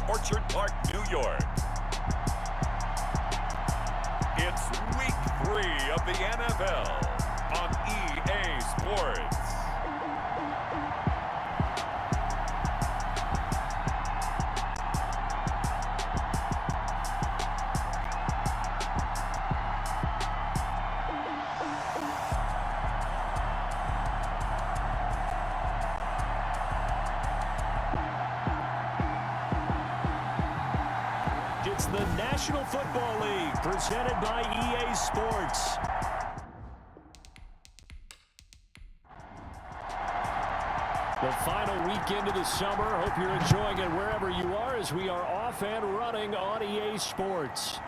Orchard Park, New York. It's week 3 of the NFL on EA Sports. It's the National Football League presented by EA Sports. The final weekend of the summer. Hope you're enjoying it wherever you are as we are off and running on EA Sports.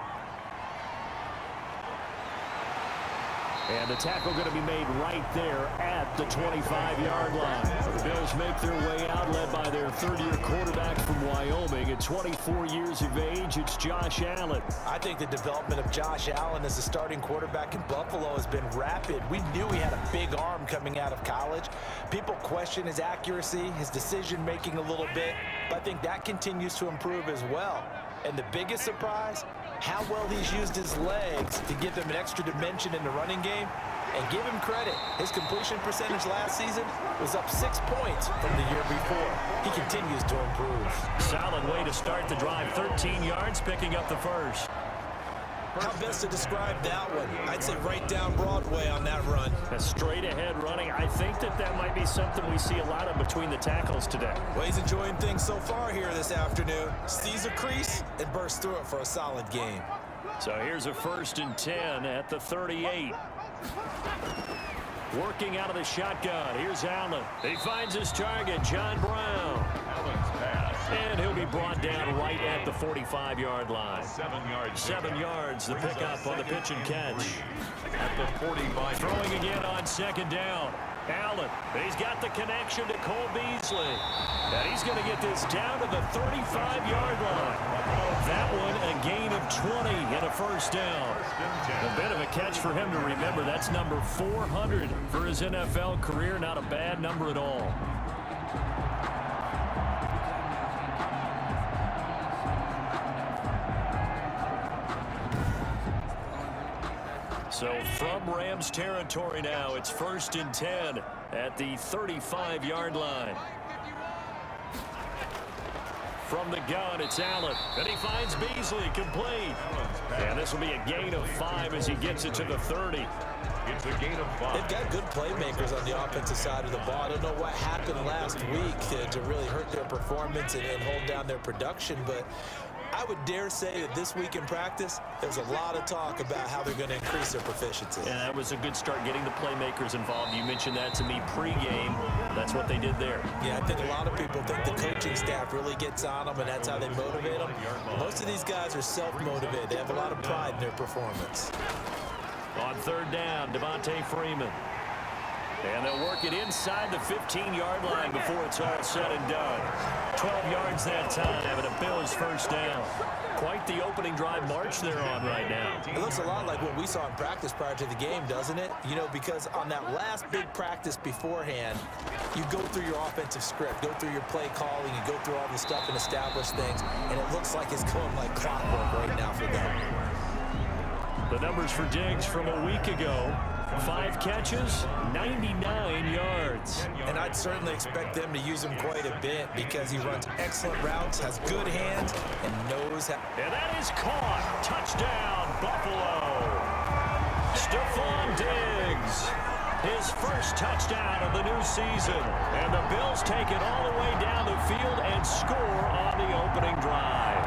And the tackle going to be made right there at the 25-yard line. The Bills make their way out, led by their third-year quarterback from Wyoming. At 24 years of age, it's Josh Allen. I think the development of Josh Allen as a starting quarterback in Buffalo has been rapid. We knew he had a big arm coming out of college. People question his accuracy, his decision-making a little bit, but I think that continues to improve as well. And the biggest surprise, how well he's used his legs to give them an extra dimension in the running game. And give him credit, his completion percentage last season was up 6 points from the year before. He continues to improve. Solid way to start the drive, 13 yards, picking up the first. How best to describe that one? I'd say right down Broadway on that run. A straight ahead running. I think that might be something we see a lot of between the tackles today. Well, he's enjoying things so far here this afternoon. Sees a crease and bursts through it for a solid game. So here's a 1st and 10 at the 38. Working out of the shotgun. Here's Allen. He finds his target, John Brown. Allen's pass. And he'll be brought down right at the 45-yard line. 7 yards. 7 yards, the pickup on the pitch and catch. At the 45. Throwing again on 2nd down. Allen, he's got the connection to Cole Beasley. And he's going to get this down to the 35-yard line. That one a gain of 20 and a 1st down. A bit of a catch for him to remember. That's number 400 for his NFL career. Not a bad number at all. So from Rams territory now, it's 1st and 10 at the 35-yard line. From the gun, it's Allen, and he finds Beasley complete. And this will be a gain of 5 as he gets it to the 30. It's a gain of 5. They've got good playmakers on the offensive side of the ball. I don't know what happened last week to really hurt their performance and hold down their production, but I would dare say that this week in practice, there's a lot of talk about how they're going to increase their proficiency. And that was a good start getting the playmakers involved. You mentioned that to me pregame. That's what they did there. Yeah, I think a lot of people think the coaching staff really gets on them, and that's how they motivate them. Most of these guys are self-motivated. They have a lot of pride in their performance. On 3rd down, Devontae Freeman. And they'll work it inside the 15-yard line before it's all said and done. 12 yards that time, and a Bills 1st down. Quite the opening drive march they're on right now. It looks a lot like what we saw in practice prior to the game, doesn't it? You know, because on that last big practice beforehand, you go through your offensive script, go through your play calling, you go through all the stuff and establish things, and it looks like it's going like clockwork right now for them. The numbers for Diggs from a week ago. 5 catches, 99 yards. And I'd certainly expect them to use him quite a bit because he runs excellent routes, has good hands, and knows how. And that is caught. Touchdown, Buffalo. Stephon Diggs. His 1st touchdown of the new season. And the Bills take it all the way down the field and score on the opening drive.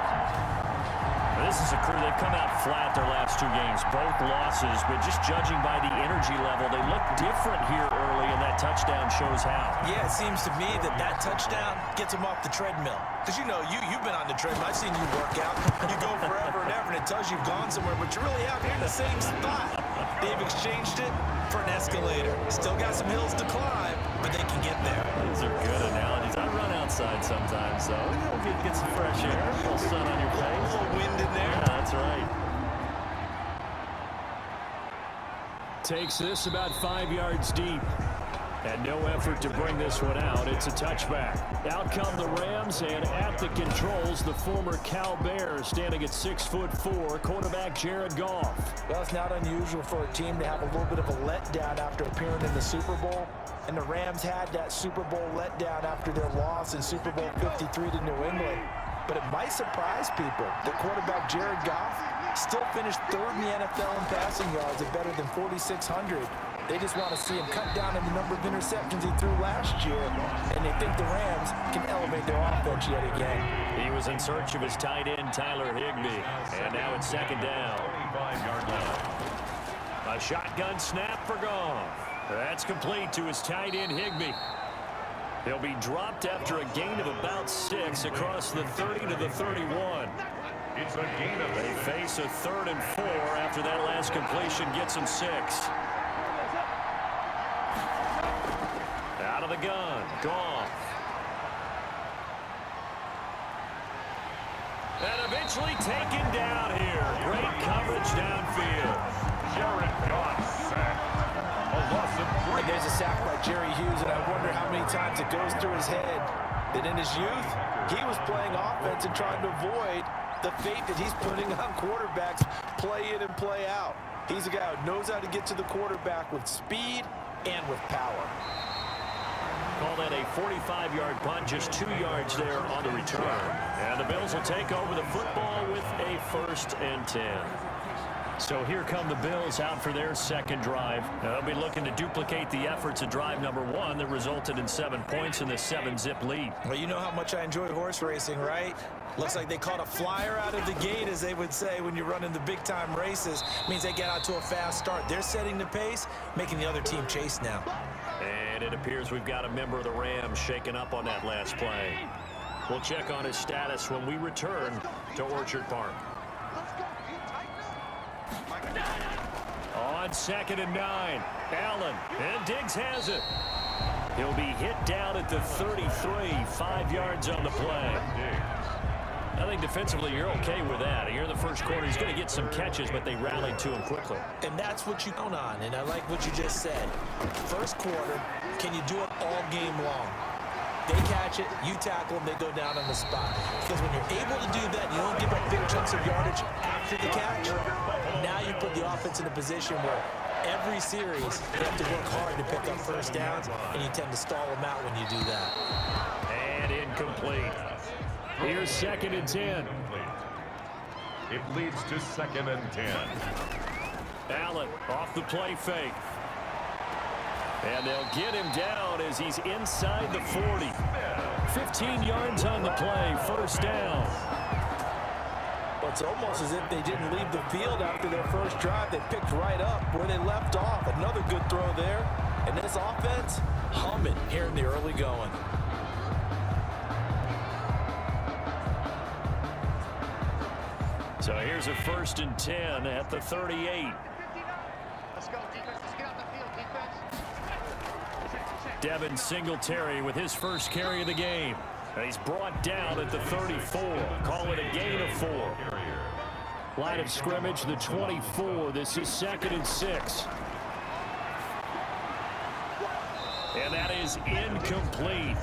This is a crew, they've come out flat their last 2 games, both losses, but just judging by the energy level, they look different here early, and that touchdown shows how. Yeah, it seems to me that touchdown gets them off the treadmill. Because, you know, you've been on the treadmill. I've seen you work out. You go forever and ever, and it tells you you've gone somewhere, but you're really out here in the same spot. They've exchanged it for an escalator. Still got some hills to climb, but they can get there. Those are good analogies. I run outside sometimes, so get some fresh air, a little sun on your face. A little wind in there. Yeah, that's right. Takes this about 5 yards deep. And no effort to bring this one out. It's a touchback. Out come the Rams, and at the controls, the former Cal Bear standing at 6'4", quarterback Jared Goff. Well, it's not unusual for a team to have a little bit of a letdown after appearing in the Super Bowl. And the Rams had that Super Bowl letdown after their loss in Super Bowl 53 to New England. But it might surprise people that quarterback Jared Goff still finished third in the NFL in passing yards at better than 4,600. They just want to see him cut down on the number of interceptions he threw last year, and they think the Rams can elevate their offense yet again. He was in search of his tight end, Tyler Higbee, and now it's second down. A shotgun snap for Goff. That's complete to his tight end, Higbee. He'll be dropped after a gain of about 6 across the 30 to the 31. It's a gain of They face a 3rd and 4 after that last completion gets him 6. Out of the gun, Goff. And eventually taken down here. Great coverage downfield. Jared Goff sacked. A loss of 3. There's a sack by Jerry Hughes, and I wonder how many times it goes through his head that in his youth, he was playing offense and trying to avoid the fate that he's putting on quarterbacks play in and play out. He's a guy who knows how to get to the quarterback with speed and with power. Call that a 45-yard punt, just 2 yards there on the return. And the Bills will take over the football with a 1st and 10. So here come the Bills out for their second drive. They'll be looking to duplicate the efforts of drive number 1 that resulted in 7 points in the 7-zip lead. Well, you know how much I enjoy horse racing, right? Looks like they caught a flyer out of the gate, as they would say when you're running the big-time races. Means they get out to a fast start. They're setting the pace, making the other team chase now. And it appears we've got a member of the Rams shaken up on that last play. We'll check on his status when we return to Orchard Park. On 2nd and 9, Allen, and Diggs has it. He'll be hit down at the 33, 5 yards on the play. I think defensively you're okay with that. Here in the first quarter, he's going to get some catches, but they rallied to him quickly. And that's what you count on, and I like what you just said. First quarter, can you do it all game long? They catch it, you tackle them, they go down on the spot. Because when you're able to do that, you don't give up big chunks of yardage after the catch. Now you put the offense in a position where every series they have to work hard to pick up first downs, and you tend to stall them out when you do that. And incomplete. Here's 2nd and 10. It leads to 2nd and 10. Allen off the play fake. And they'll get him down as he's inside the 40. 15 yards on the play, 1st down. Well, it's almost as if they didn't leave the field after their first drive. They picked right up where they left off. Another good throw there. And this offense, humming here in the early going. So here's a 1st and 10 at the 38. Let's go, defense. Let's get out the field, defense. Devin Singletary with his first carry of the game. And he's brought down at the 34. Call it a gain of 4. Line of scrimmage, the 24. This is 2nd and 6. And that is incomplete.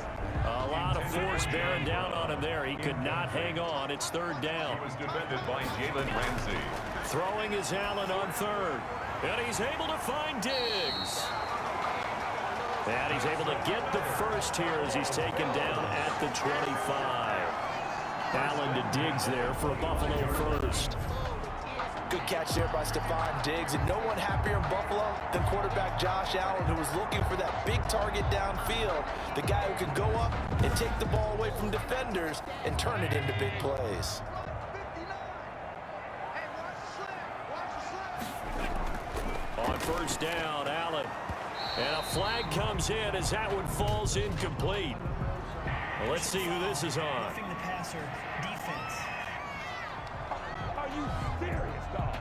A lot of force bearing down on him there. He could not hang on. It's 3rd down. He was defended by Jalen Ramsey. Throwing is Allen on 3rd. And he's able to find Diggs. And he's able to get the first here as he's taken down at the 25. Allen to Diggs there for a Buffalo first. Good catch there by Stephon Diggs, and no one happier in Buffalo than quarterback Josh Allen, who was looking for that big target downfield, the guy who can go up and take the ball away from defenders and turn it into big plays. On 1st down, Allen. And a flag comes in as that one falls incomplete. Well, let's see who this is on. Roughing the passer defense. Are you serious, dog?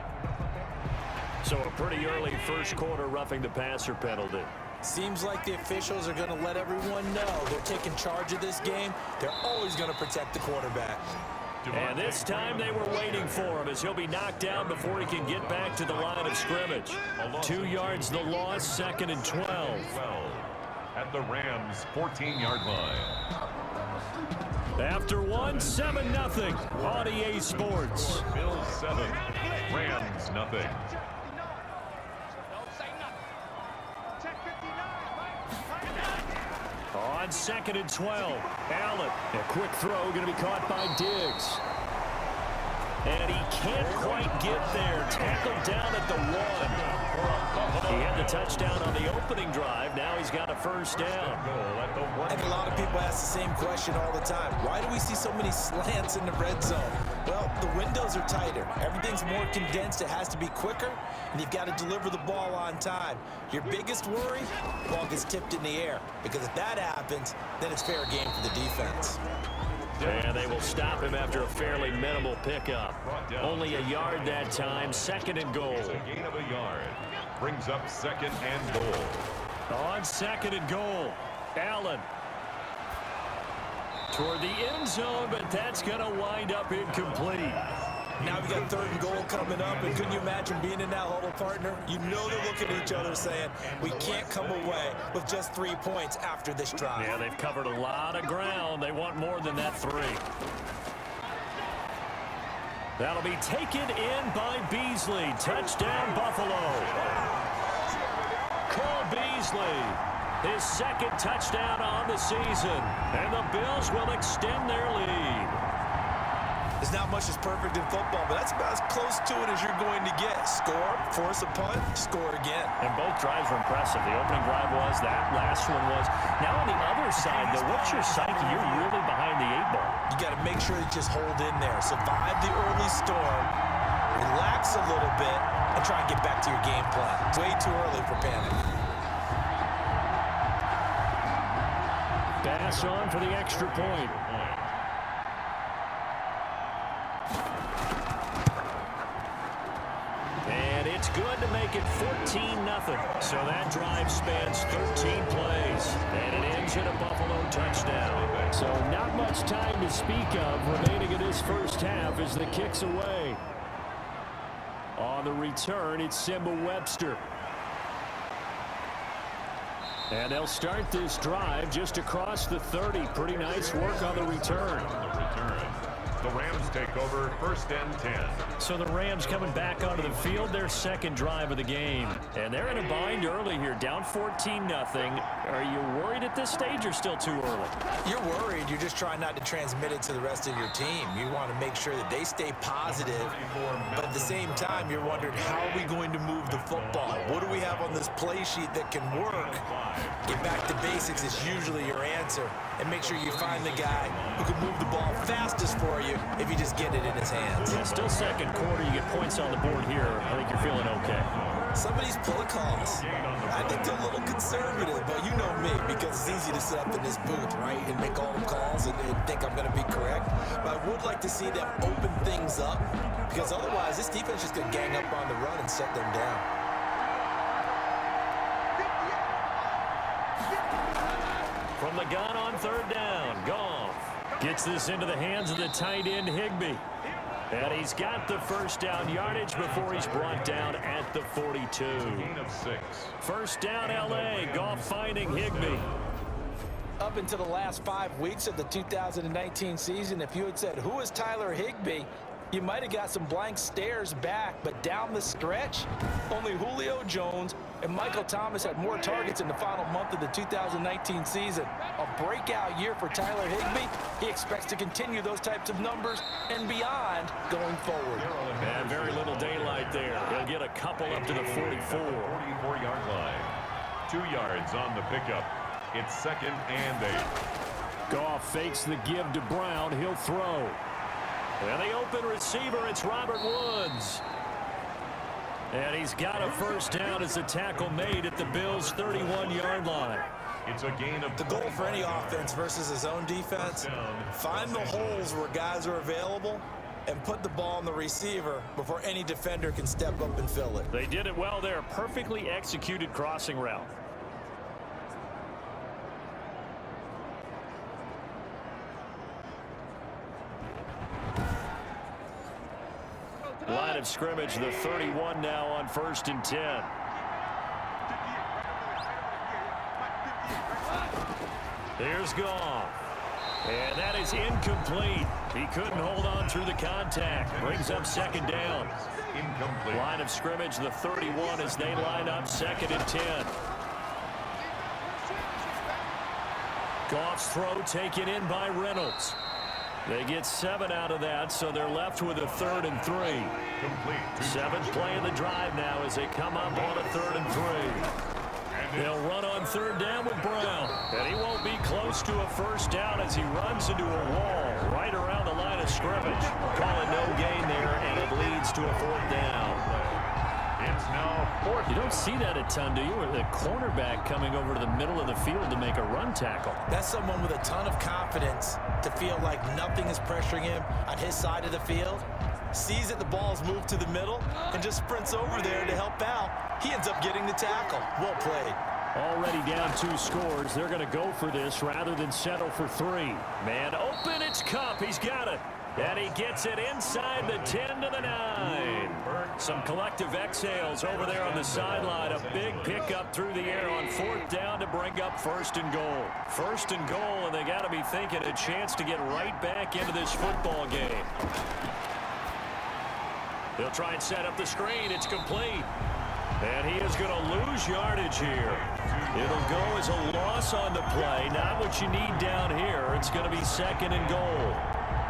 So a pretty early first quarter roughing the passer penalty. Seems like the officials are going to let everyone know they're taking charge of this game. They're always going to protect the quarterback. And this time they were waiting for him as he'll be knocked down before he can get back to the line of scrimmage. 2 yards the loss, 2nd and 12. at the Rams' 14-yard line. After one, 7-0 on EA Sports. Bills 7, Rams nothing. On 2nd and 12, Allen. A quick throw going to be caught by Diggs. And he can't quite get there. Tackled down at the 1. He had the touchdown on the opening drive. Now he's got a first down. And a lot of people ask the same question all the time. Why do we see so many slants in the red zone? Well, the windows are tighter. Everything's more condensed. It has to be quicker, and you've got to deliver the ball on time. Your biggest worry, the ball gets tipped in the air. Because if that happens, then it's fair game for the defense. And they will stop him after a fairly minimal pickup. Only a yard that time, 2nd and goal. It's a gain of a yard. Brings up 2nd and goal. On 2nd and goal, Allen. Toward the end zone, but that's going to wind up incomplete. Now we got 3rd and goal coming up, and couldn't you imagine being in that huddle, partner? You know they're looking at each other saying, we can't come away with just 3 points after this drive. Yeah, they've covered a lot of ground. They want more than that 3. That'll be taken in by Beasley. Touchdown, Buffalo. Cole Beasley, his 2nd touchdown on the season. And the Bills will extend their lead. There's not much that's perfect in football, but that's about as close to it as you're going to get. Score, force a punt, score again. And both drives were impressive. The opening drive was, that last one was. Now on the other side, though, what's your psyche? You're really behind the 8 ball. You got to make sure you just hold in there. Survive the early storm, relax a little bit, and try and get back to your game plan. It's way too early for panic. Pass on for the extra point. And it's good to make it 14-0. So that drive spans 13 plays. And it ends in a Buffalo touchdown. So not much time to speak of remaining in this first half as the kick's away. On the return, it's Simba Webster. And they'll start this drive just across the 30. Pretty nice work on the return. The Rams take over 1st and 10. So the Rams coming back onto the field, their 2nd drive of the game. And they're in a bind early here, down 14-0. Are you worried at this stage or still too early? You're worried. You're just trying not to transmit it to the rest of your team. You want to make sure that they stay positive. But at the same time, you're wondering, how are we going to move the football? What do we have on this play sheet that can work? Get back to basics is usually your answer. And make sure you find the guy who can move the ball fastest for you if you just get it in his hands. Yeah, still 2nd quarter. You get points on the board here. I think you're feeling okay. Some of these play calls, I think they're a little conservative, but you know me, because it's easy to sit up in this booth, right, and make all the calls and think I'm going to be correct. But I would like to see them open things up, because otherwise this defense is going to gang up on the run and shut them down. From the gun on 3rd down, Goff gets this into the hands of the tight end Higbee. And he's got the first down yardage before he's brought down at the 42. Gain of 6. First down, L.A. Goff finding Higbee. Up until the last 5 weeks of the 2019 season, if you had said, who is Tyler Higbee, you might have got some blank stares back. But down the stretch, only Julio Jones and Michael Thomas had more targets in the final month of the 2019 season. A breakout year for Tyler Higbee. He expects to continue those types of numbers and beyond going forward. And very little daylight there. He'll get a couple up to the 44. 44-yard line. 2 yards on the pickup. It's 2nd and 8. Goff fakes the give to Brown. He'll throw. And the open receiver, it's Robert Woods. And he's got a first down as the tackle made at the Bills' 31-yard line. It's a gain of the goal for any offense versus his own defense. Find the holes where guys are available and put the ball on the receiver before any defender can step up and fill it. They did it well there. Perfectly executed crossing route. Line of scrimmage, the 31 now on 1st and 10. Here's Goff. And that is incomplete. He couldn't hold on through the contact. Brings up second down. Incomplete. Line of scrimmage, the 31 as they line up 2nd and 10. Goff's throw taken in by Reynolds. They get 7 out of that, so they're left with a 3rd and 3. Complete. 7th play of the drive now as they come up on a 3rd and 3. They'll run on 3rd down with Brown. And he won't be close to a 1st down as he runs into a wall right around the line of scrimmage. Call it no gain there, and it leads to a 4th down. It's now 4th. You don't see that a ton, do you? Or the cornerback coming over to the middle of the field to make a run tackle. That's someone with a ton of confidence to feel like nothing is pressuring him on his side of the field. Sees that the ball's moved to the middle and just sprints over there to help out. He ends up getting the tackle. Well played. Already down 2 scores. They're going to go for this rather than settle for 3. Man open, it's Kupp. He's got it. And he gets it inside the 10 to the 9. Some collective exhales over there on the sideline. A big pickup through the air on 4th down to bring up 1st and goal. 1st and goal, and they got to be thinking a chance to get right back into this football game. They'll try and set up the screen. It's complete. And he is going to lose yardage here. It'll go as a loss on the play. Not what you need down here. It's going to be 2nd and goal.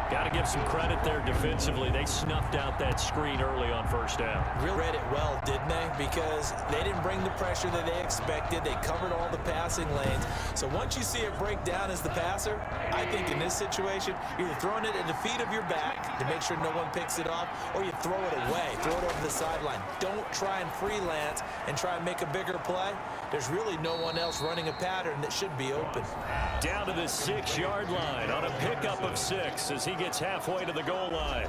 Got to give some credit there defensively. They snuffed out that screen early on 1st down. Really read it well, didn't they? Because they didn't bring the pressure that they expected. They covered all the passing lanes. So once you see it break down as the passer, I think in this situation, you're either throwing it at the feet of your back to make sure no one picks it off, or you throw it away, throw it over the sideline. Don't try and freelance and try and make a bigger play. There's really no one else running a pattern that should be open. Down to the 6-yard line on a pickup of 6 as he gets halfway to the goal line.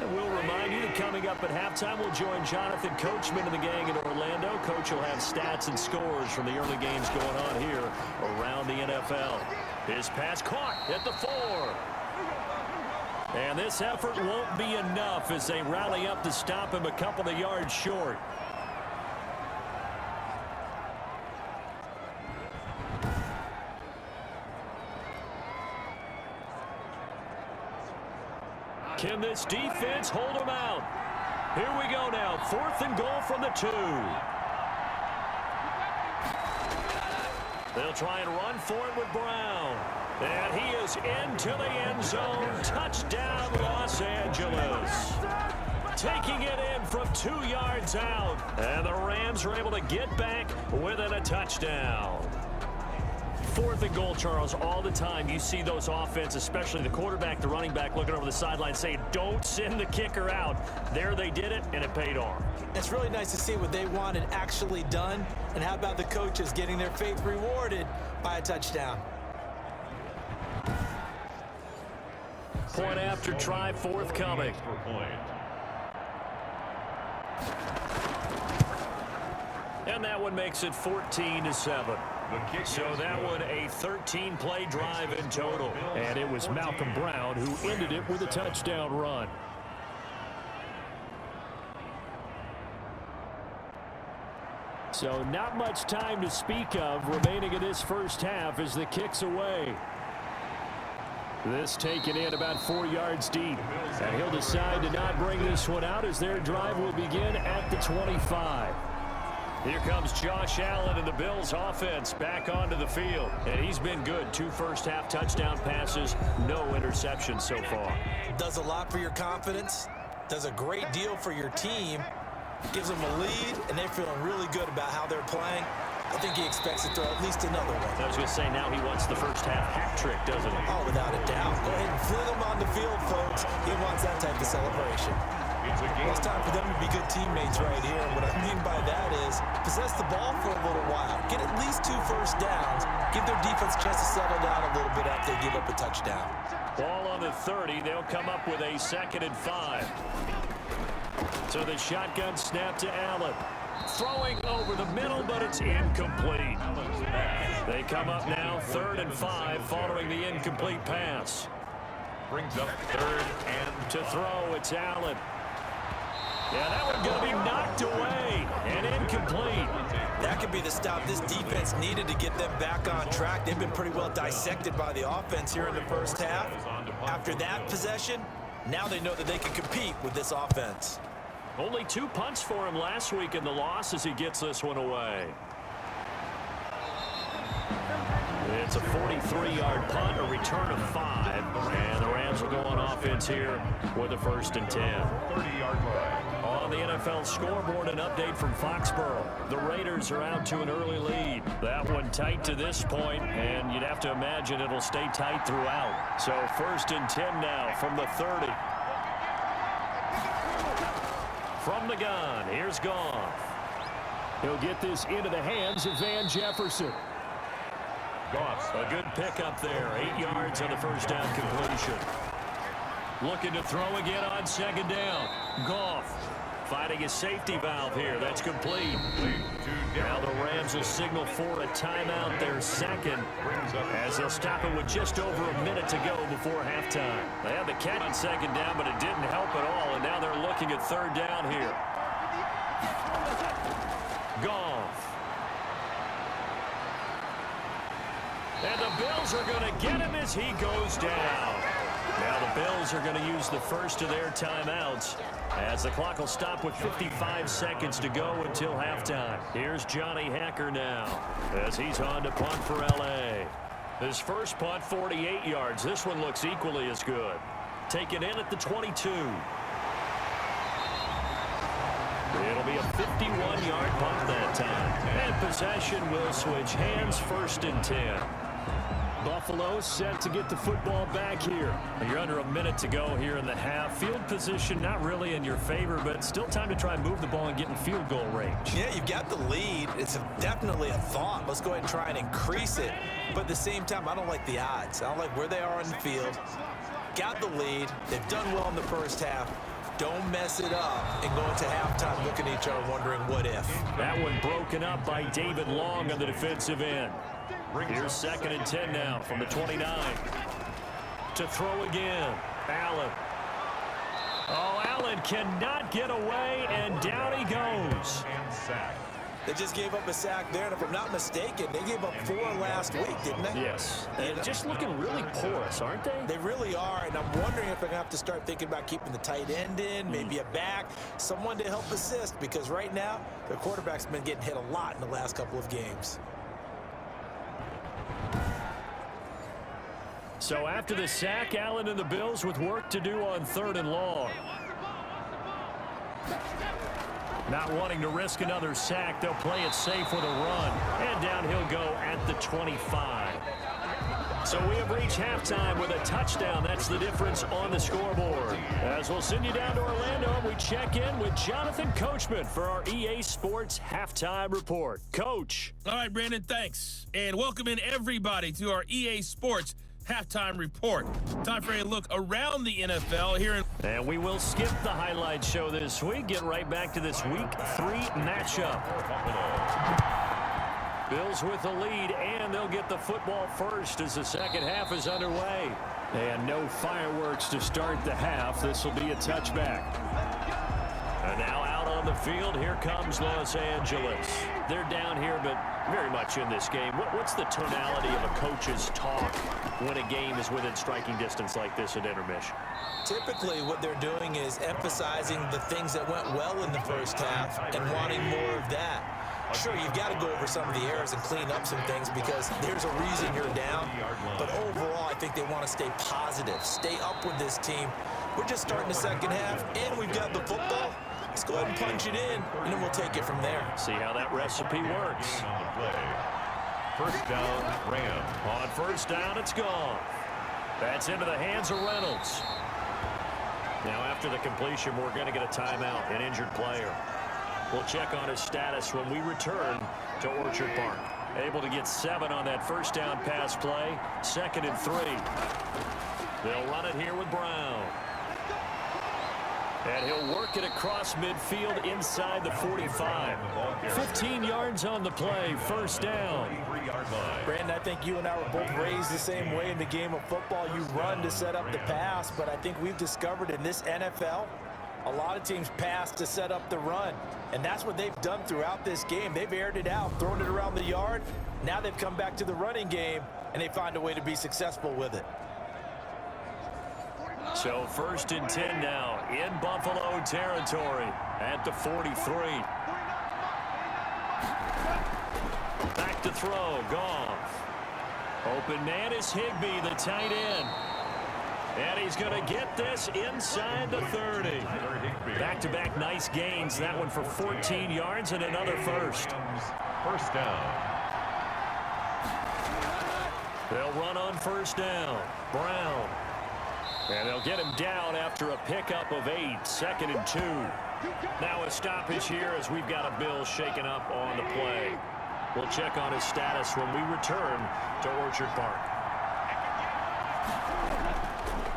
And we'll remind you that coming up at halftime, we'll join Jonathan Coachman and the gang in Orlando. Coach will have stats and scores from the early games going on here around the NFL. His pass caught at the 4. And this effort won't be enough as they rally up to stop him a couple of yards short. Can this defense hold them out? Here we go now. 4th and goal from the 2. They'll try and run for it with Brown. And he is into the end zone. Touchdown, Los Angeles. Taking it in from 2 yards out. And the Rams are able to get back within a touchdown. 4th and goal, Charles, all the time you see those offenses, especially the quarterback, the running back, looking over the sideline saying, don't send the kicker out. There they did it, and it paid off. It's really nice to see what they wanted actually done. And how about the coaches getting their faith rewarded by a touchdown? Point after try forthcoming. And that one makes it 14-7. So that one a 13-play drive in total. And it was Malcolm Brown who ended it with a touchdown run. So not much time to speak of remaining in this first half as the kick's away. This taken in about 4 yards deep. And he'll decide to not bring this one out as their drive will begin at the 25. Here comes Josh Allen and the Bills offense back onto the field. And he's been good. 2 first-half touchdown passes, no interceptions so far. Does a lot for your confidence. Does a great deal for your team. Gives them a lead, and they're feeling really good about how they're playing. I think he expects to throw at least another one. I was going to say, now he wants the first-half hat trick, doesn't he? Oh, without a doubt. Go ahead and fling him on the field, folks. He wants that type of celebration. Well, it's time for them to be good teammates right here. And what I mean by that is possess the ball for a little while. Get at least 2 first downs. Give their defense a chance to settle down a little bit after they give up a touchdown. Ball on the 30. They'll come up with a 2nd and 5. So the shotgun snap to Allen. Throwing over the middle, but it's incomplete. They come up now 3rd and 5 following the incomplete pass. Brings up 3rd and to throw. It's Allen. Yeah, that one going to be knocked away and incomplete. That could be the stop this defense needed to get them back on track. They've been pretty well dissected by the offense here in the first half. After that possession, now they know that they can compete with this offense. Only 2 punts for him last week in the loss as he gets this one away. It's a 43-yard punt, a return of 5, and the Rams will go on offense here with a 1st and 10. 30-yard line. On the NFL scoreboard, an update from Foxborough. The Raiders are out to an early lead. That one tight to this point, and you'd have to imagine it'll stay tight throughout. So 1st and 10 now from the 30. From the gun, here's Goff. He'll get this into the hands of Van Jefferson. Goff, a good pickup there. 8 yards on the 1st down completion. Looking to throw again on 2nd down. Goff finding a safety valve here. That's complete. Now the Rams will signal for a timeout, their 2nd, as they'll stop it with just over a minute to go before halftime. They had the catch on 2nd down, but it didn't help at all, and now they're looking at 3rd down here. Goff. And the Bills are going to get him as he goes down. Now the Bills are going to use the first of their timeouts as the clock will stop with 55 seconds to go until halftime. Here's Johnny Hacker now as he's on to punt for L.A. His first punt, 48 yards. This one looks equally as good. Taken in at the 22. It'll be a 51-yard punt that time. And possession will switch hands, 1st and 10. Buffalo set to get the football back here. You're under a minute to go here in the half. Field position not really in your favor, but still time to try and move the ball and get in field goal range. Yeah, you've got the lead. It's definitely a thought. Let's go ahead and try and increase it. But at the same time, I don't like the odds. I don't like where they are on the field. Got the lead. They've done well in the first half. Don't mess it up and go into halftime looking at each other wondering what if. That one broken up by David Long on the defensive end. Here's 2nd and 10 now from the 29. To throw again. Allen. Oh, Allen cannot get away, and down he goes. They just gave up a sack there, and if I'm not mistaken, they gave up 4 last week, didn't they? Yes. And just looking really porous, aren't they? They really are, and I'm wondering if they're going to have to start thinking about keeping the tight end in, maybe a back, someone to help assist, because right now, their quarterback's been getting hit a lot in the last couple of games. So after the sack, Allen and the Bills with work to do on 3rd and long. Not wanting to risk another sack, they'll play it safe with a run. And down he'll go at the 25. So we have reached halftime with a touchdown. That's the difference on the scoreboard. As we'll send you down to Orlando, and we check in with Jonathan Coachman for our EA Sports Halftime Report. Coach. All right, Brandon, thanks. And welcome in everybody to our EA Sports Halftime Report. Time for a look around the NFL here in... And we will skip the highlight show this week. Get right back to this Week 3 matchup. Bills with the lead, and they'll get the football first as the 2nd half is underway. And no fireworks to start the half. This will be a touchback. And now out on the field, here comes Los Angeles. They're down here, but very much in this game. What's the tonality of a coach's talk when a game is within striking distance like this at intermission? Typically, what they're doing is emphasizing the things that went well in the first half and wanting more of that. Sure, you've got to go over some of the errors and clean up some things because there's a reason you're down. But overall, I think they want to stay positive, stay up with this team. We're just starting the 2nd half, and we've got the football. Let's go ahead and punch it in, and then we'll take it from there. See how that recipe works. 1st down, Rams. On 1st down, it's gone. That's into the hands of Reynolds. Now, after the completion, we're going to get a timeout, an injured player. We'll check on his status when we return to Orchard Park. Able to get 7 on that 1st down pass play. 2nd and 3. They'll run it here with Brown. And he'll work it across midfield inside the 45. 15 yards on the play, 1st down. Brandon, I think you and I were both raised the same way in the game of football. You run to set up the pass, but I think we've discovered in this NFL, A lot of teams pass to set up the run, and that's what they've done throughout this game. They've aired it out, thrown it around the yard. Now they've come back to the running game, and they find a way to be successful with it. So 1st and 10 now in Buffalo territory at the 43. Back to throw, Goff. Open man is Higbee, the tight end. And he's going to get this inside the 30. Back-to-back nice gains. That one for 14 yards and another first. First down. They'll run on first down. Brown. And they'll get him down after a pickup of 8. 2nd and 2. Now a stoppage here as we've got a Bill shaken up on the play. We'll check on his status when we return to Orchard Park.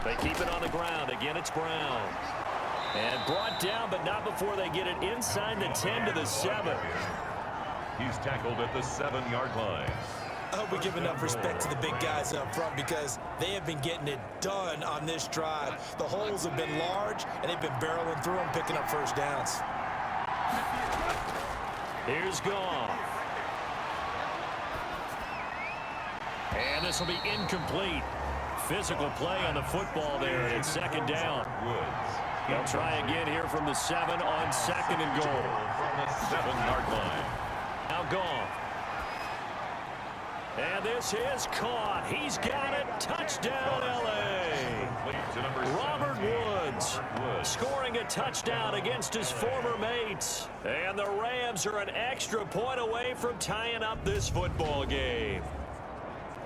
They keep it on the ground. Again, it's Brown. And brought down, but not before they get it inside the 10 to the 7. He's tackled at the 7-yard line. I hope we give enough respect to the big guys up front because they have been getting it done on this drive. The holes have been large, and they've been barreling through them, picking up first downs. Here's Goff. And this will be incomplete. Physical play on the football there. It's 2nd down. They'll try again here from the 7 on 2nd and goal. From the 7-yard line. Now Goff. And this is caught. He's got it. Touchdown, L.A. Robert Woods scoring a touchdown against his former mates. And the Rams are an extra point away from tying up this football game.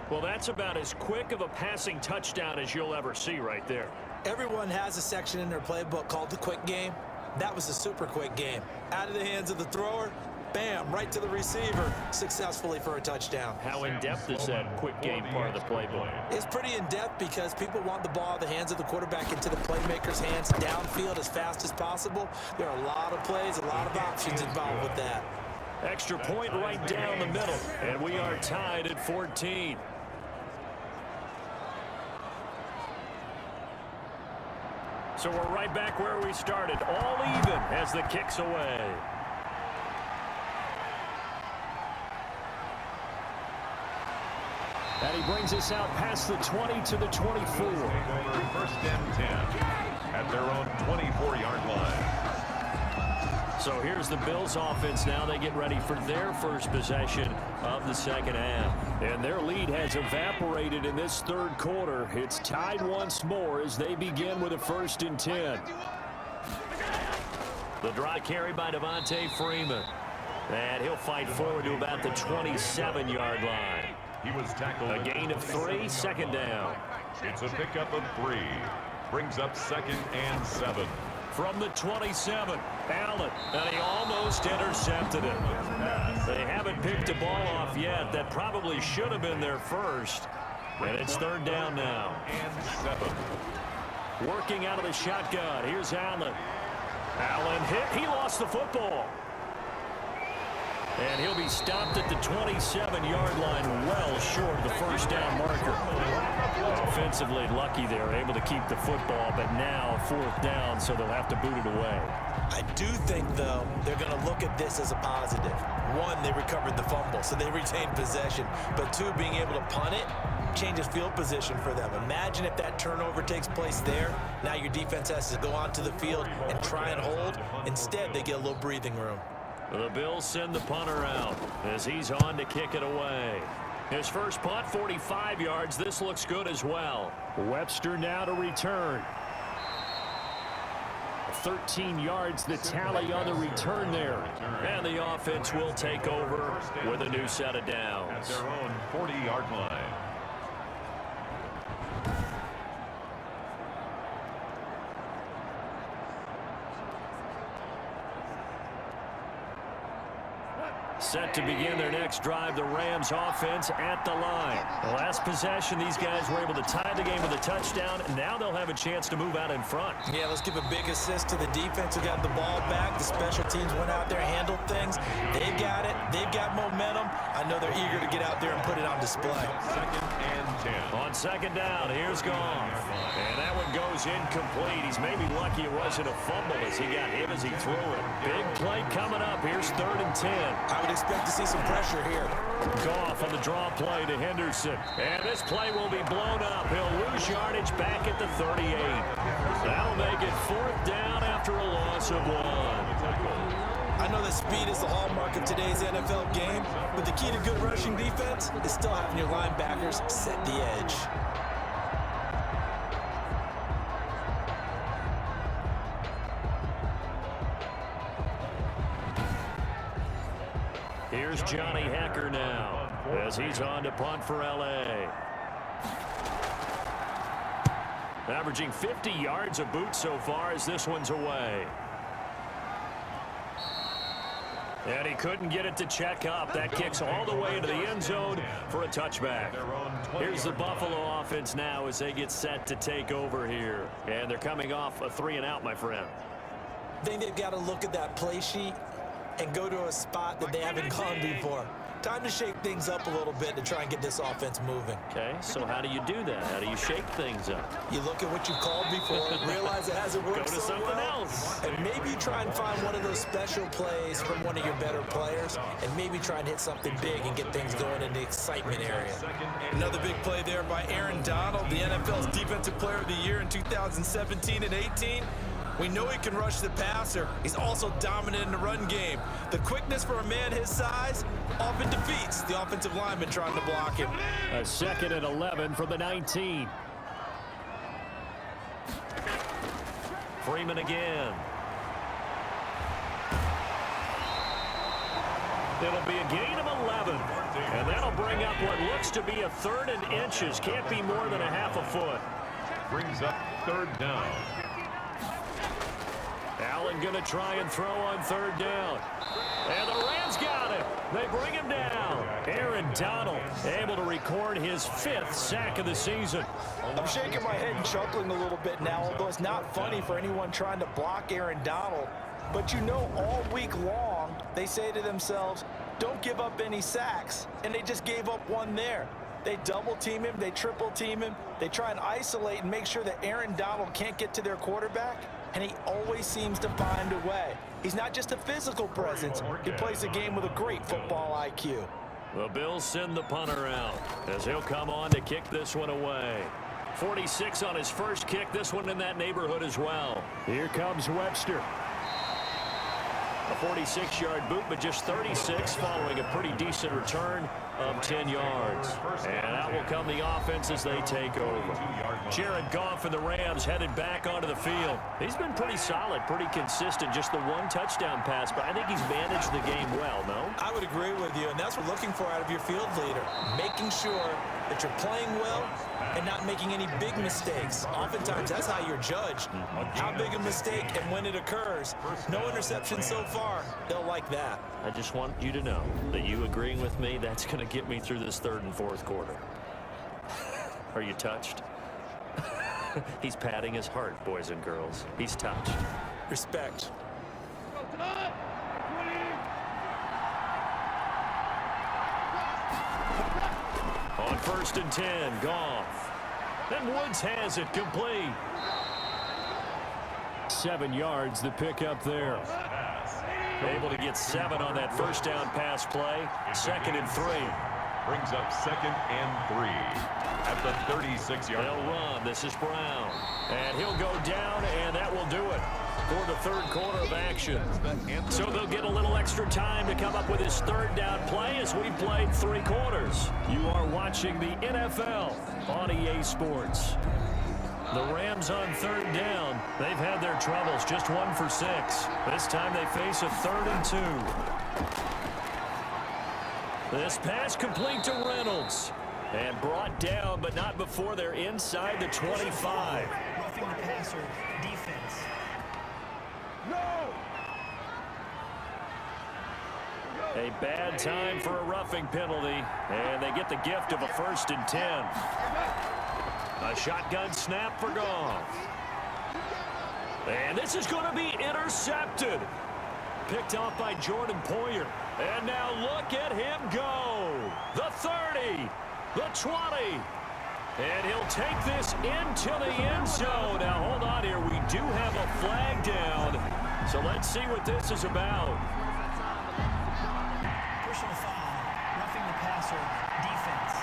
Well, that's about as quick of a passing touchdown as you'll ever see right there. Everyone has a section in their playbook called the quick game. That was a super quick game. Out of the hands of the thrower, bam, right to the receiver, successfully for a touchdown. How in-depth is that quick game part of the playbook? It's pretty in-depth because people want the ball out of the hands of the quarterback into the playmaker's hands downfield as fast as possible. There are a lot of plays, a lot of options involved with that. Extra point right down the middle, and we are tied at 14. So we're right back where we started, all even as the kick's away. And he brings us out past the 20 to the 24. 1st and 10 at their own 24-yard line. So here's the Bills offense now. They get ready for their first possession of the 2nd half. And their lead has evaporated in this 3rd quarter. It's tied once more as they begin with a 1st and 10. The draw carry by Devontae Freeman. And he'll fight forward to about the 27-yard line. He was tackled. A gain of 3, 2nd down. It's a pickup of 3. Brings up 2nd and 7. From the 27, Allen, and he almost intercepted it. They haven't picked a ball off yet. That probably should have been their first. And it's 3rd down now. And 7. Working out of the shotgun. Here's Allen. Allen hit. He lost the football. And he'll be stopped at the 27-yard line, well short of the 1st down marker. Offensively lucky they're able to keep the football, but now 4th down, so they'll have to boot it away. I do think, though, they're going to look at this as a positive. 1, they recovered the fumble, so they retained possession. But 2, being able to punt it changes field position for them. Imagine if that turnover takes place there. Now your defense has to go onto the field and try and hold. Instead, they get a little breathing room. The Bills send the punter out as he's on to kick it away. His first punt, 45 yards. This looks good as well. Webster now to return. 13 yards, the tally on the return there. And the offense will take over with a new set of downs. At their own 40-yard line. Set to begin their next drive, the Rams offense at the line. The last possession, these guys were able to tie the game with a touchdown, and now they'll have a chance to move out in front. Yeah, let's give a big assist to the defense who got the ball back. The special teams went out there, handled things. They've got it. They've got momentum. I know they're eager to get out there and put it on display. 2nd and 10. On second down, here's Goff. And that one goes incomplete. He's maybe lucky it wasn't a fumble as he got hit as he threw it. Big play coming up. Here's 3rd and 10. I would expect to see some pressure here. Goff on the draw play to Henderson. And this play will be blown up. He'll lose yardage back at the 38. That'll make it 4th down after a loss of 1. I know that speed is the hallmark of today's NFL game, but the key to good rushing defense is still having your linebackers set the edge. Here's Johnny Hecker now as he's on to punt for L.A. Averaging 50 yards a boot so far as this one's away. And he couldn't get it to check up. That kicks all the way into the end zone for a touchback. Here's the Buffalo offense now as they get set to take over here. And they're coming off a 3-and-out, my friend. I think they've got to look at that play sheet and go to a spot that they haven't gone before. Time to shake things up a little bit to try and get this offense moving. Okay, so how do you do that? How do you shake things up? You look at what you called before, realize it hasn't worked Go to so something well, else. and maybe you try and find one of those special plays from one of your better players, and maybe try and hit something big and get things going in the excitement area. Another big play there by Aaron Donald, the NFL's Defensive Player of the Year in 2017 and 18. We know he can rush the passer. He's also dominant in the run game. The quickness for a man his size often defeats the offensive lineman trying to block him. A 2nd and 11 from the 19. Freeman again. It'll be a gain of 11. And that'll bring up what looks to be a 3rd and inches. Can't be more than a half a foot. Brings up 3rd down. Allen going to try and throw on 3rd down. And the Rams got it. They bring him down. Aaron Donald able to record his 5th sack of the season. I'm shaking my head and chuckling a little bit now, although it's not funny for anyone trying to block Aaron Donald. But you know, all week long, they say to themselves, don't give up any sacks. And they just gave up one there. They double team him. They triple team him. They try and isolate and make sure that Aaron Donald can't get to their quarterback. And he always seems to find a way. He's not just a physical presence. He plays the game with a great football IQ. The Bills send the punter out as he'll come on to kick this one away. 46 on his first kick. This one in that neighborhood as well. Here comes Webster. A 46-yard boot, but just 36 following a pretty decent return of 10 yards. And out will come the offense as they take over. Jared Goff and the Rams headed back onto the field. He's been pretty solid, pretty consistent, just the one touchdown pass, but I think he's managed the game well, no? I would agree with you, and that's what we're looking for out of your field leader. Making sure that you're playing well and not making any big mistakes. Oftentimes, that's how you're judged. How big a mistake and when it occurs. No interception so far. They'll like that. I just want you to know that you agreeing with me, that's going to get me through this 3rd and 4th quarter. Are you touched? He's patting his heart, boys and girls. He's touched. Respect. On 1st and 10, Goff. Then Woods has it complete. 7 yards the pick up there. Able to get 7 on that first down pass play. 2nd and 3. Brings up 2nd and 3 at the 36-yard line. They'll run. This is Brown. And he'll go down, and that will do it for the 3rd quarter of action. So they'll get a little extra time to come up with his 3rd down play as we played 3 quarters. You are watching the NFL on EA Sports. The Rams on 3rd down. They've had their troubles, just 1 for 6. This time they face a 3rd and 2. This pass complete to Reynolds. And brought down, but not before they're inside the 25. Roughing the passer, defense. A bad time for a roughing penalty. And they get the gift of a 1st and 10. A shotgun snap for Goff. And this is going to be intercepted. Picked off by Jordan Poyer. And now look at him go. The 30. The 20. And he'll take this into the end zone. Now, hold on here. We do have a flag down. So let's see what this is about. Personal foul, roughing the passer, defense.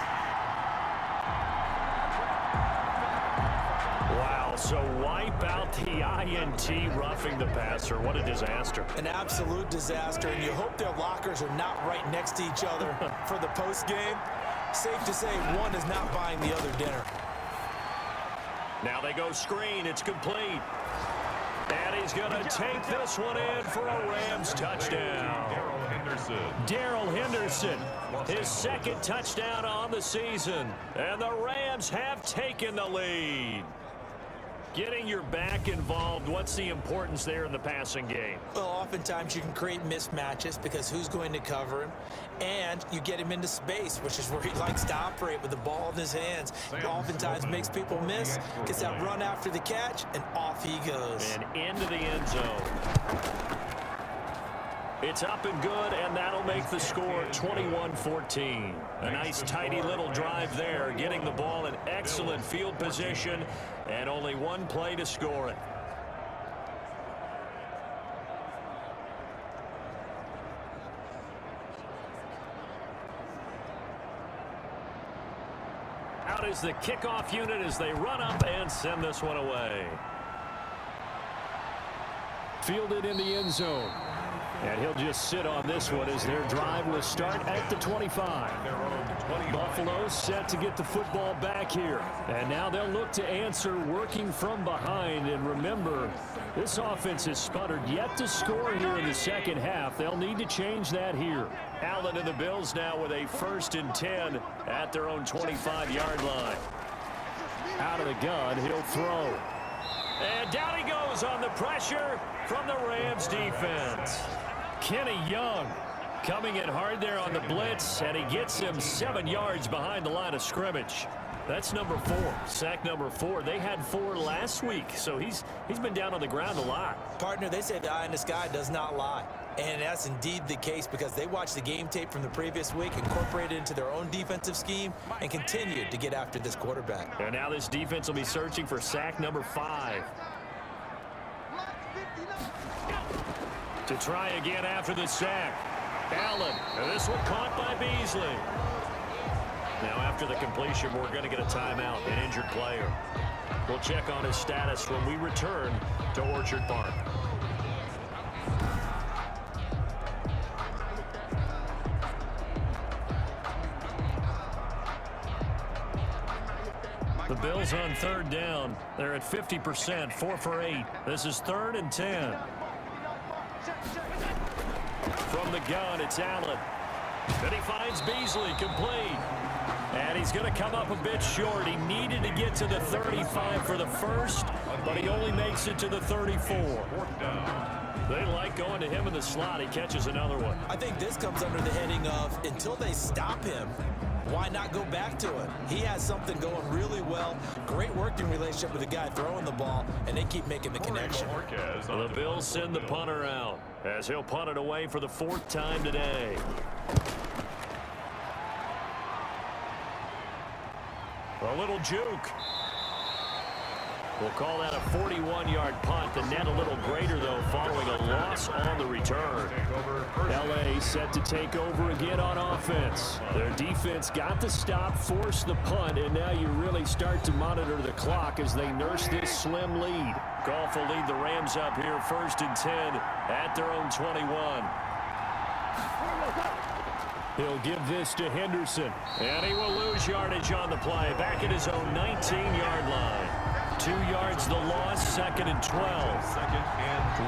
Wow, so wipe out the INT, roughing the passer. What a disaster. An absolute disaster, and you hope their lockers are not right next to each other for the postgame. Safe to say one is not buying the other dinner. Now they go screen. It's complete. And he's going to take this one in for a Rams touchdown. Darrell Henderson, his second touchdown on the season. And the Rams have taken the lead. Getting your back involved, what's the importance there in the passing game? Well, oftentimes you can create mismatches because who's going to cover him, and you get him into space, which is where he likes to operate with the ball in his hands. He oftentimes makes people miss, gets that run after the catch, and off he goes. And into the end zone. It's up and good, and that'll make the score 21-14. A nice, tidy little drive there, getting the ball in excellent field position, and only one play to score it. Out is the kickoff unit as they run up and send this one away. Fielded in the end zone. And he'll just sit on this one as their drive will start at the 25. Buffalo set to get the football back here. And now they'll look to answer working from behind. And remember, this offense has sputtered yet to score here in the second half. They'll need to change that here. Allen and the Bills now with a 1st and 10 at their own 25-yard line. Out of the gun, he'll throw. And down he goes on the pressure from the Rams defense. Kenny Young coming in hard there on the blitz, and he gets him 7 yards behind the line of scrimmage. That's number 4, sack number 4. They had 4 last week, so he's been down on the ground a lot. Partner, they say the eye in the sky does not lie. And that's indeed the case because they watched the game tape from the previous week, incorporated it into their own defensive scheme, and continued to get after this quarterback. And now this defense will be searching for sack number 5. To try again after the sack. Allen, and this one caught by Beasley. Now after the completion, we're going to get a timeout, an injured player. We'll check on his status when we return to Orchard Park. The Bills on 3rd down. They're at 50%, 4 for 8. This is 3rd and 10. From the gun, it's Allen. Then he finds Beasley, complete. And he's going to come up a bit short. He needed to get to the 35 for the first, but he only makes it to the 34. They like going to him in the slot. He catches another one. I think this comes under the heading of until they stop him, why not go back to it? He has something going really well. Great working relationship with the guy throwing the ball, and they keep making the connection. The Bills send the punter out as he'll punt it away for the 4th time today. A little juke. We'll call that a 41-yard punt. The net a little greater, though, following a loss on the return. L.A. set to take over again on offense. Their defense got the stop, forced the punt, and now you really start to monitor the clock as they nurse this slim lead. Goff will lead the Rams up here 1st and 10 at their own 21. He'll give this to Henderson, and he will lose yardage on the play back at his own 19-yard line. 2 yards the loss, 2nd and 12.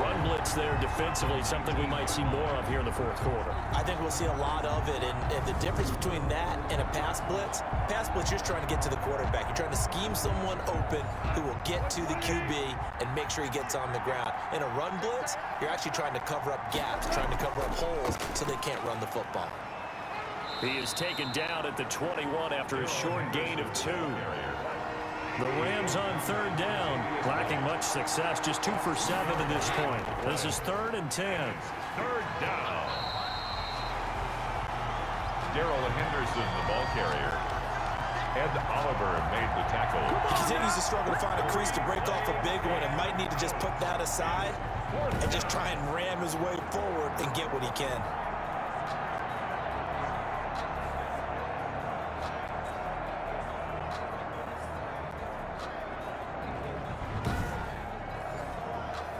Run blitz there defensively, something we might see more of here in the 4th quarter. I think we'll see a lot of it, and the difference between that and a pass blitz, you're just trying to get to the quarterback. You're trying to scheme someone open who will get to the QB and make sure he gets on the ground. In a run blitz, you're actually trying to cover up gaps, trying to cover up holes so they can't run the football. He is taken down at the 21 after a short gain of 2. The Rams on 3rd down, lacking much success, just 2 for 7 at this point. This is 3rd and 10. 3rd down. Darrell Henderson, the ball carrier. Ed Oliver made the tackle. He continues to struggle to find a crease to break off a big one and might need to just put that aside and just try and ram his way forward and get what he can.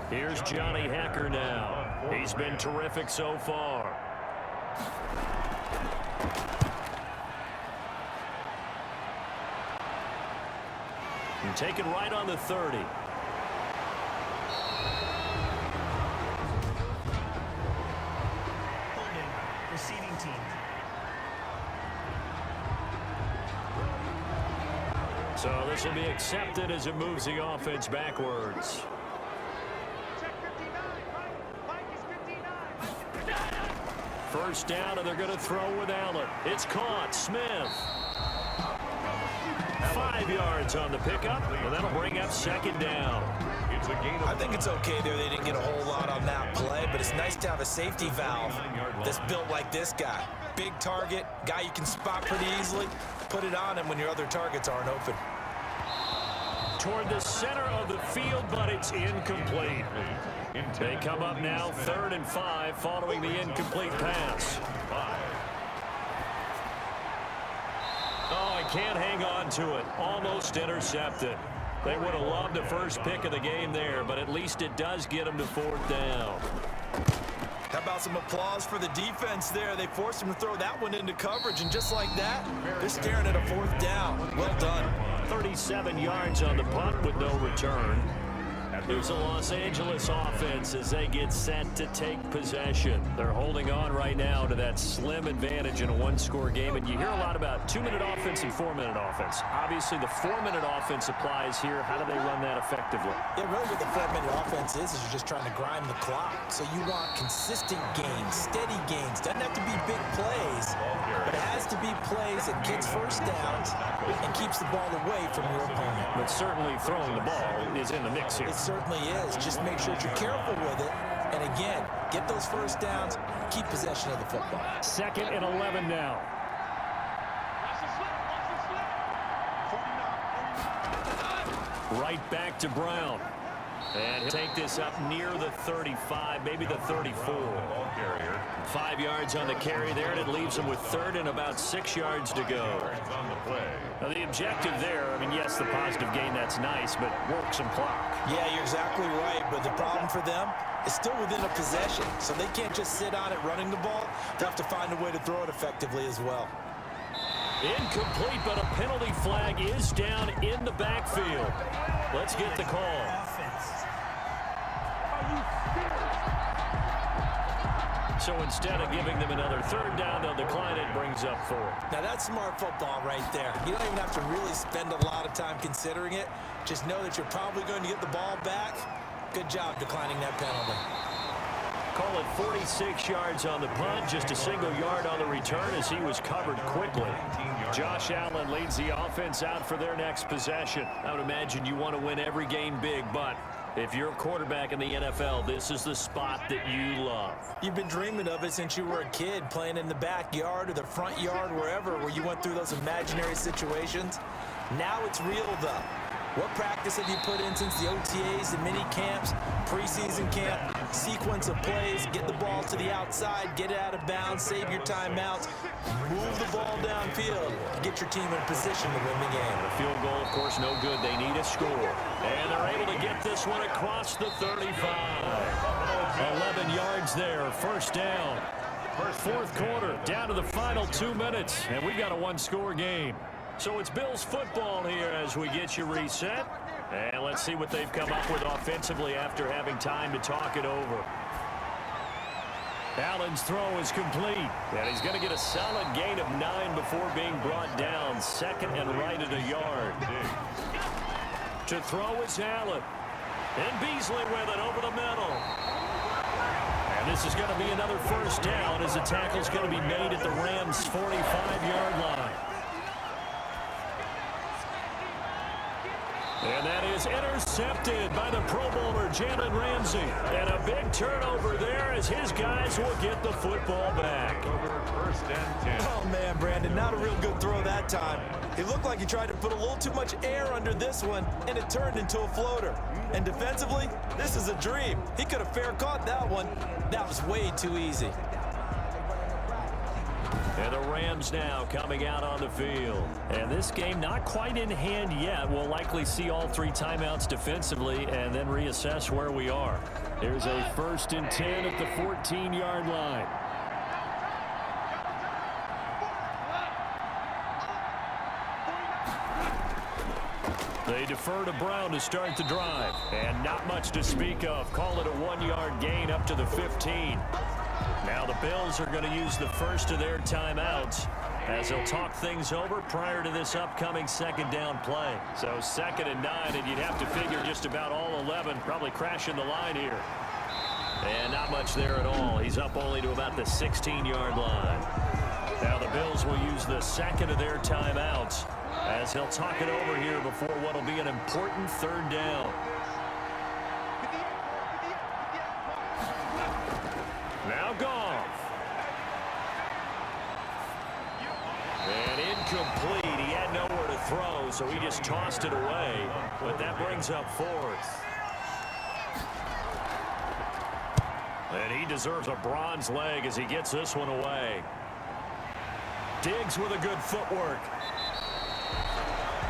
Here's Johnny Hacker now. He's been terrific so far. And taken right on the 30. Holding, receiving team. So this will be accepted as it moves the offense backwards. First down, and they're going to throw with Allen. It's caught. Smith. 5 yards on the pickup, and that'll bring up second down. It's a gain of I think it's okay there. They didn't get a whole lot on that play, but it's nice to have a safety valve that's built like this guy. Big target, guy you can spot pretty easily. Put it on him when your other targets aren't open. Toward the center of the field, but it's incomplete. They come up now 3rd and 5 following the incomplete pass. Oh, I can't hang on to it. Almost intercepted. They would have loved the first pick of the game there, but at least it does get them to 4th down. How about some applause for the defense there? They forced him to throw that one into coverage, and just like that, they're staring at a 4th down. Well done. 37 yards on the punt with no return. Here's the Los Angeles offense as they get set to take possession. They're holding on right now to that slim advantage in a one-score game. And you hear a lot about 2-minute offense and 4-minute offense. Obviously, the 4-minute offense applies here. How do they run that effectively? Yeah, really what the 4-minute offense is you're just trying to grind the clock. So you want consistent gains, steady gains. Doesn't have to be big plays, but it has to be plays that gets first downs and keeps the ball away from your opponent. But certainly throwing the ball is in the mix here. It certainly is. Just make sure that you're careful with it. And again, get those first downs, keep possession of the football. 2nd and 11 now. Right back to Brown. And he'll take this up near the 35, maybe the 34. 5 yards on the carry there, and it leaves him with 3rd and about 6 yards to go. Now the objective there, I mean, yes, the positive gain, that's nice, but work some clock. Yeah, you're exactly right, but the problem for them is still within a possession, so they can't just sit on it running the ball. They have to find a way to throw it effectively as well. Incomplete, but a penalty flag is down in the backfield. Let's get the call. So instead of giving them another 3rd down, they'll decline it, brings up 4. Now that's smart football right there. You don't even have to really spend a lot of time considering it. Just know that you're probably going to get the ball back. Good job declining that penalty. Call it 46 yards on the punt, just a single yard on the return as he was covered quickly. Josh Allen leads the offense out for their next possession. I would imagine you want to win every game big, but if you're a quarterback in the NFL, this is the spot that you love. You've been dreaming of it since you were a kid, playing in the backyard or the front yard, wherever, where you went through those imaginary situations. Now it's real, though. What practice have you put in since the OTAs, the mini camps, preseason camp, sequence of plays, get the ball to the outside, get it out of bounds, save your timeouts, move the ball downfield, get your team in a position to win the game. The field goal, of course, no good. They need a score. And they're able to get this one across the 35. 11 yards there, 1st down. 4th quarter, down to the final 2 minutes, and we've got a one-score game. So it's Bills football here as we get you reset. And let's see what they've come up with offensively after having time to talk it over. Allen's throw is complete. And he's going to get a solid gain of 9 before being brought down. 2nd and right at a yard. To throw is Allen. And Beasley with it over the middle. And this is going to be another 1st down as the tackle's going to be made at the Rams' 45-yard line. And that is intercepted by the Pro Bowler, Jalen Ramsey. And a big turnover there as his guys will get the football back. First and 10. Oh, man, Brandon, not a real good throw that time. It looked like he tried to put a little too much air under this one, and it turned into a floater. And defensively, this is a dream. He could have fair caught that one. That was way too easy. And the Rams now coming out on the field. And this game not quite in hand yet. We'll likely see all 3 timeouts defensively and then reassess where we are. Here's a 1st and 10 at the 14-yard line. They defer to Brown to start the drive. And not much to speak of. Call it a 1-yard gain up to the 15. Now the Bills are going to use the first of their timeouts as they'll talk things over prior to this upcoming 2nd down play. So 2nd and 9, and you'd have to figure just about all 11 probably crashing the line here. And not much there at all. He's up only to about the 16-yard line. Now the Bills will use the 2nd of their timeouts as he'll talk it over here before what will be an important 3rd down. Now Goff. And incomplete. He had nowhere to throw, so he just tossed it away. But that brings up 4th. And he deserves a bronze leg as he gets this one away. Diggs with a good footwork.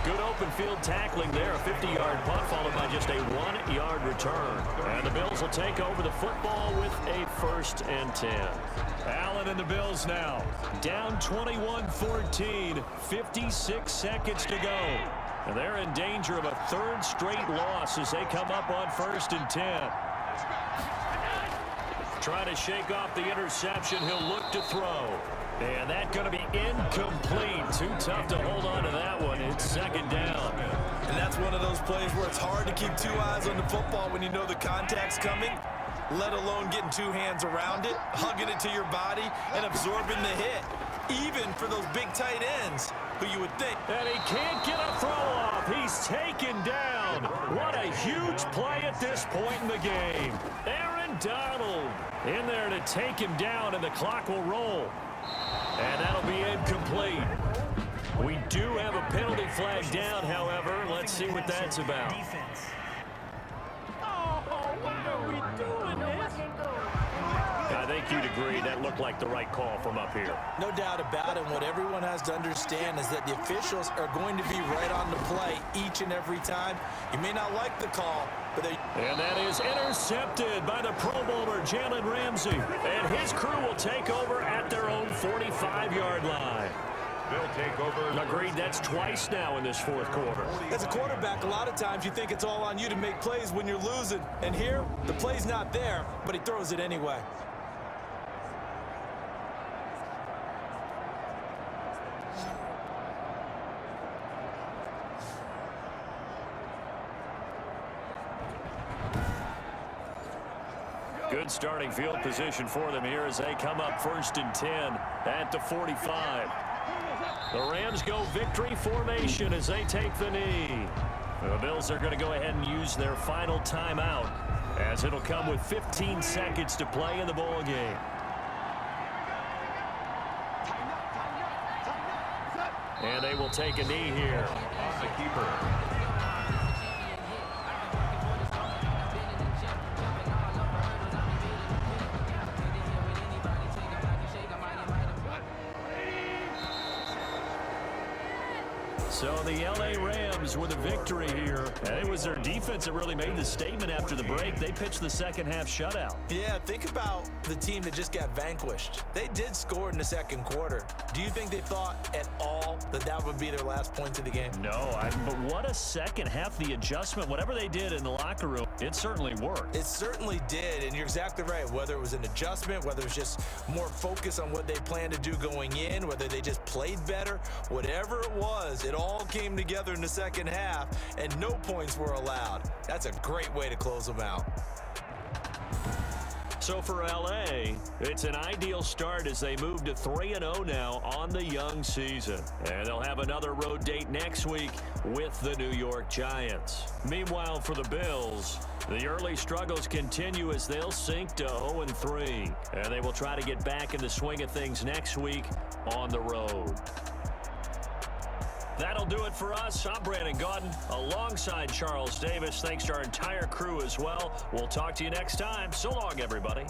Good open field tackling there. A 50-yard punt followed by just a 1-yard return. And the Bills will take over the football with a 1st and 10. Allen and the Bills now down 21-14. 56 seconds to go. And they're in danger of a 3rd straight loss as they come up on 1st and 10. Trying to shake off the interception. He'll look to throw. And that's going to be incomplete. Too tough to hold on to that one. It's 2nd down. And that's one of those plays where it's hard to keep 2 eyes on the football when you know the contact's coming, let alone getting 2 hands around it, hugging it to your body, and absorbing the hit, even for those big tight ends who you would think. And he can't get a throw off. He's taken down. What a huge play at this point in the game. Aaron Donald in there to take him down, and the clock will roll. And that'll be incomplete. We do have a penalty flag down, however. Let's see what that's about. I think you'd agree that looked like the right call from up here. No doubt about it. What everyone has to understand is that the officials are going to be right on the play each and every time. You may not like the call, but they... And that is intercepted by the Pro Bowler, Jalen Ramsey. And his crew will take over at their own 45-yard line. They'll take over. Agreed, that's twice now in this 4th quarter. As a quarterback, a lot of times you think it's all on you to make plays when you're losing. And here, the play's not there, but he throws it anyway. Good starting field position for them here as they come up 1st and 10 at the 45. The Rams go victory formation as they take the knee. The Bills are going to go ahead and use their final timeout as it'll come with 15 seconds to play in the ball game. And they will take a knee here. On the keeper. So the L.A. Rams with a victory here. And it was their defense that really made the statement after the break. They pitched the 2nd half shutout. Yeah, think about the team that just got vanquished. They did score in the 2nd quarter. Do you think they thought at all that that would be their last point of the game? No, but what a 2nd half. The adjustment, whatever they did in the locker room, it certainly worked. It certainly did, and you're exactly right. Whether it was an adjustment, whether it was just more focus on what they planned to do going in, whether they just played better, whatever it was, it all came together in the 2nd half, and no points were allowed. That's a great way to close them out. So for L.A., it's an ideal start as they move to 3-0 now on the young season. And they'll have another road date next week with the New York Giants. Meanwhile, for the Bills, the early struggles continue as they'll sink to 0-3. And they will try to get back in the swing of things next week on the road. That'll do it for us. I'm Brandon Gaudin alongside Charles Davis. Thanks to our entire crew as well. We'll talk to you next time. So long, everybody.